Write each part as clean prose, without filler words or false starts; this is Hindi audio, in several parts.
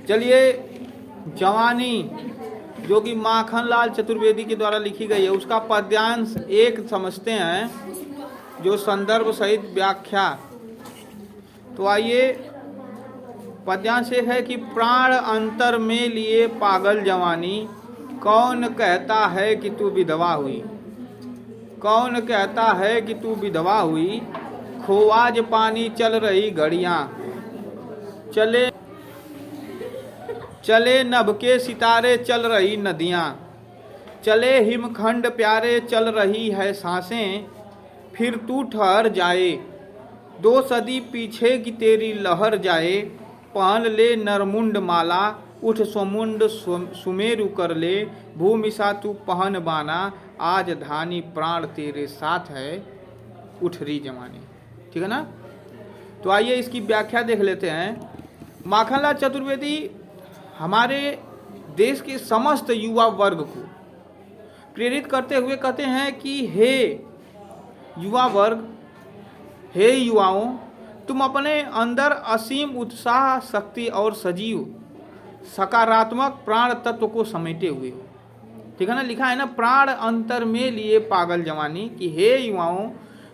चलिए, जवानी जो कि माखनलाल चतुर्वेदी के द्वारा लिखी गई है, उसका पद्यांश एक समझते हैं, जो संदर्भ सहित व्याख्या। तो आइए, पद्यांश एक है कि प्राण अंतर में लिए पागल जवानी, कौन कहता है कि तू विधवा हुई। कौन कहता है कि तू विधवा हुई, खोआज पानी चल रही घड़ियां, चले चले नभ के सितारे चल रही नदियां, चले हिमखंड प्यारे चल रही है सांसें, फिर तू ठहर जाए 2 सदी पीछे की तेरी लहर जाए, पहन ले नरमुंड माला उठ स्वमुंड सुमेरु कर ले, भूमिसा तू पहन बाना आज धानी प्राण तेरे साथ है उठरी जवानी। ठीक है ना। तो आइए इसकी व्याख्या देख लेते हैं। माखनलाल चतुर्वेदी हमारे देश के समस्त युवा वर्ग को प्रेरित करते हुए कहते हैं कि हे युवा वर्ग, हे युवाओं, तुम अपने अंदर असीम उत्साह, शक्ति और सजीव सकारात्मक प्राण तत्व को समेटे हुए हो। ठीक है ना। लिखा है ना, प्राण अंतर में लिए पागल जवानी, कि हे युवाओं,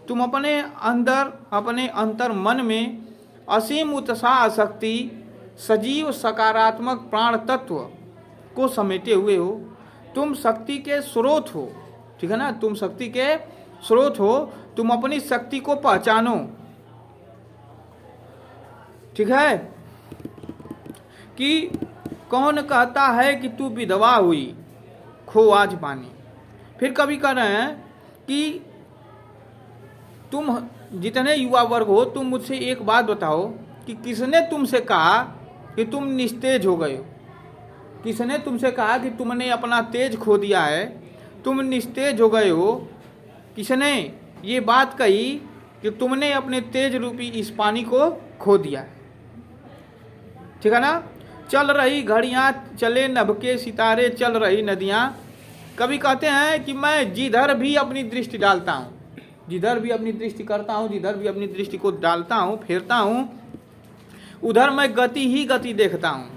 तुम अपने अंदर, अपने अंतर मन में असीम उत्साह, शक्ति, सजीव सकारात्मक प्राण तत्व को समेटे हुए हो। तुम शक्ति के स्रोत हो। ठीक है ना। तुम शक्ति के स्रोत हो। तुम अपनी शक्ति को पहचानो। ठीक है। कि कौन कहता है कि तू विधवा हुई, खो आज पानी। फिर कभी कह रहे हैं कि तुम जितने युवा वर्ग हो, तुम मुझसे एक बात बताओ कि किसने तुमसे कहा कि तुम निस्तेज हो गए हो। किसने तुमसे कहा कि तुमने अपना तेज खो दिया है, तुम निस्तेज हो गए हो। किसने ये बात कही कि तुमने अपने तेज रूपी इस पानी को खो दिया है। ठीक है ना। चल रही घड़ियां, चले नभ के सितारे, चल रही नदियां। कभी कहते हैं कि मैं जिधर भी अपनी दृष्टि डालता हूँ, जिधर भी अपनी दृष्टि करता हूँ, जिधर भी अपनी दृष्टि को डालता हूँ, फेरता हूँ, उधर मैं गति ही गति देखता हूँ।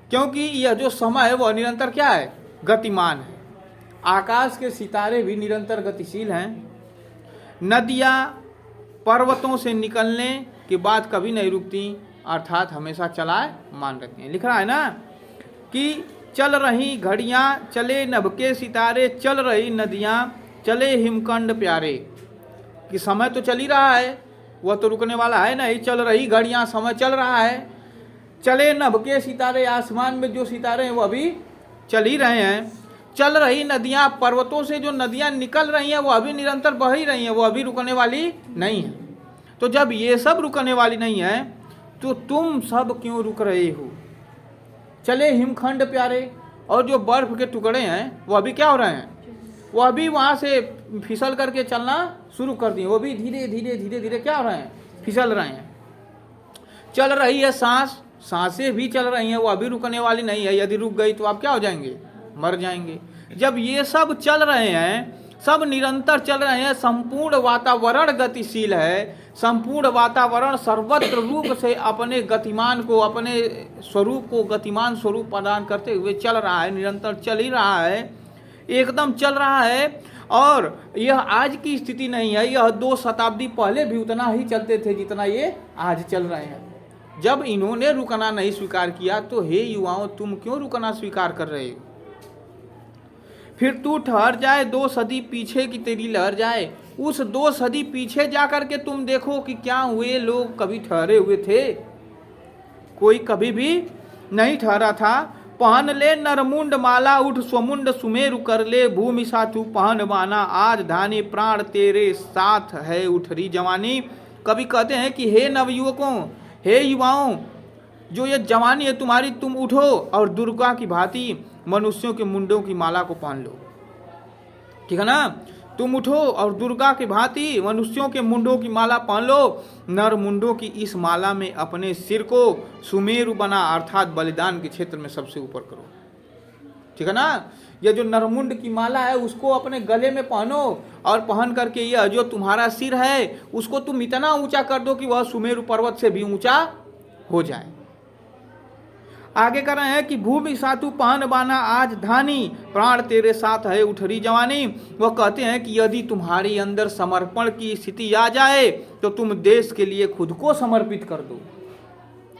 क्योंकि यह जो समय है वह निरंतर क्या है, गतिमान है। आकाश के सितारे भी निरंतर गतिशील हैं। नदियाँ पर्वतों से निकलने के बाद कभी नहीं रुकती, अर्थात हमेशा चलाए मान रखती हैं। लिख रहा है ना कि चल रही घड़ियाँ, चले नभ के सितारे, चल रही नदियाँ, चले हिमखंड प्यारे। कि समय तो चल ही रहा है, वह तो रुकने वाला है नहीं। चल रही घड़ियाँ, समय चल रहा है। चले नभ के सितारे, आसमान में जो सितारे हैं वह अभी चल ही रहे हैं। चल रही नदियाँ, पर्वतों से जो नदियाँ निकल रही हैं वह अभी निरंतर बह ही रही हैं, वो अभी रुकने वाली नहीं है। तो जब ये सब रुकने वाली नहीं है, तो तुम सब क्यों रुक रहे हो। चले हिमखंड प्यारे, और जो बर्फ के टुकड़े हैं वो अभी क्या हो रहे हैं, वो अभी वहाँ से फिसल करके चलना शुरू कर दिए। वो भी धीरे धीरे धीरे धीरे क्या हो रहे हैं, फिसल रहे हैं। चल रही है सांस, सांसें भी चल रही हैं, वो अभी रुकने वाली नहीं है। यदि रुक गई तो आप क्या हो जाएंगे, मर जाएंगे। जब ये सब चल रहे हैं, सब निरंतर चल रहे हैं, संपूर्ण वातावरण गतिशील है, संपूर्ण वातावरण सर्वत्र रूप से अपने गतिमान को, अपने स्वरूप को गतिमान स्वरूप प्रदान करते हुए चल रहा है, निरंतर चल ही रहा है, एकदम चल रहा है। और यह आज की स्थिति नहीं है, यह 2 शताब्दी पहले भी उतना ही चलते थे जितना ये आज चल रहे हैं। जब इन्होंने रुकना नहीं स्वीकार किया, तो हे युवाओं, तुम क्यों रुकना स्वीकार कर रहे हो। फिर तू ठहर जाए 2 सदी पीछे की तेरी लहर जाए। उस 2 सदी पीछे जाकर के तुम देखो कि क्या हुए लोग कभी ठहरे हुए थे, कोई कभी भी नहीं ठहरा था। पहन ले नरमुंड माला उठ स्वमुंड सुमेरु कर ले, भूमि सा तू पहन बाना आज धानी प्राण तेरे साथ है उठरी जवानी। कभी कहते हैं कि हे नवयुवकों, हे युवाओं, जो ये जवानी है तुम्हारी, तुम उठो और दुर्गा की भांति मनुष्यों के मुंडों की माला को पहन लो। ठीक है ना। तुम उठो और दुर्गा की भांति मनुष्यों के मुंडों की माला पहन लो। नर मुंडों की इस माला में अपने सिर को सुमेरु बना, अर्थात बलिदान के क्षेत्र में सबसे ऊपर करो। ठीक है ना। यह जो नरमुंड की माला है उसको अपने गले में पहनो, और पहन करके यह जो तुम्हारा सिर है उसको तुम इतना ऊंचा कर दो कि वह सुमेरु पर्वत से भी ऊंचा हो जाए। आगे कर रहे हैं कि भूमि सातु पहन बाना आज धानी, प्राण तेरे साथ है उठरी जवानी। वह कहते हैं कि यदि तुम्हारे अंदर समर्पण की स्थिति आ जाए तो तुम देश के लिए खुद को समर्पित कर दो।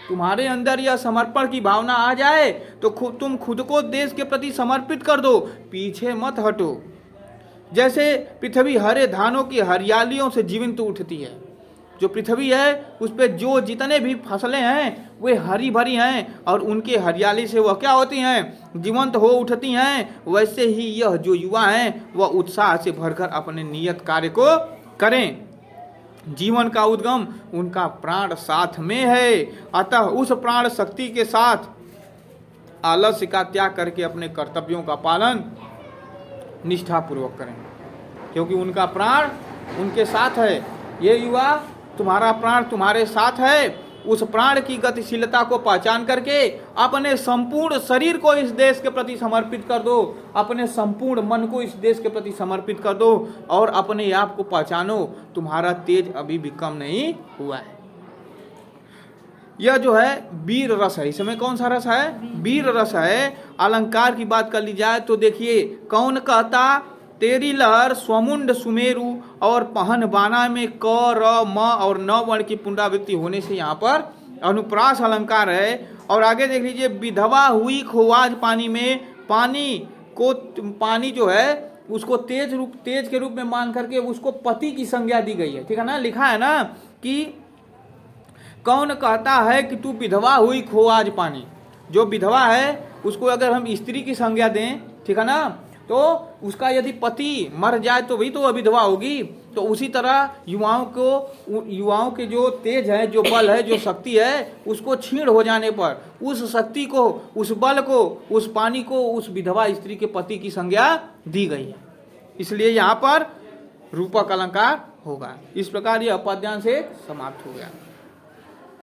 तुम्हारे अंदर यह समर्पण की भावना आ जाए तो तुम खुद को देश के प्रति समर्पित कर दो, पीछे मत हटो। जैसे पृथ्वी हरे धानों की हरियालियों से जीवंत उठती है, जो पृथ्वी है उस पर जो जितने भी फसलें हैं वे हरी भरी हैं और उनके हरियाली से वह क्या होती हैं, जीवंत हो उठती हैं। वैसे ही यह जो युवा हैं वह उत्साह से भरकर अपने नियत कार्य को करें। जीवन का उद्गम उनका प्राण साथ में है, अतः उस प्राण शक्ति के साथ आलस्य का त्याग करके अपने कर्तव्यों का पालन निष्ठापूर्वक करें, क्योंकि उनका प्राण उनके साथ है। ये युवा, तुम्हारा प्राण तुम्हारे साथ है। उस प्राण की गतिशीलता को पहचान करके अपने संपूर्ण शरीर को इस देश के प्रति समर्पित कर दो, अपने संपूर्ण मन को इस देश के प्रति समर्पित कर दो और अपने आप को पहचानो, तुम्हारा तेज अभी भी कम नहीं हुआ है। यह जो है वीर रस है। इसमें कौन सा रस है? वीर रस है। अलंकार की बात कर ली जाए तो देखिए, कौन कहता तेरी लहर स्वमुंड सुमेरु और पहन बाना में क र म और न वर्ण की पुनरावृत्ति होने से यहाँ पर अनुप्रास अलंकार है। और आगे देख लीजिए, विधवा हुई खोवाज पानी में, पानी जो है उसको तेज के रूप में मान करके उसको पति की संज्ञा दी गई है। ठीक है ना, लिखा है ना कि कौन कहता है कि तू विधवा हुई खोवाज पानी। जो विधवा है उसको अगर हम स्त्री की संज्ञा दें, ठीक है ना, तो उसका यदि पति मर जाए तो वही तो विधवा होगी। तो उसी तरह युवाओं के जो तेज है, जो बल है, जो शक्ति है, उसको छीण हो जाने पर उस शक्ति को, उस बल को, उस पानी को उस विधवा स्त्री के पति की संज्ञा दी गई है। इसलिए यहाँ पर रूपक अलंकार होगा। इस प्रकार यह पद्यांश समाप्त हो गया।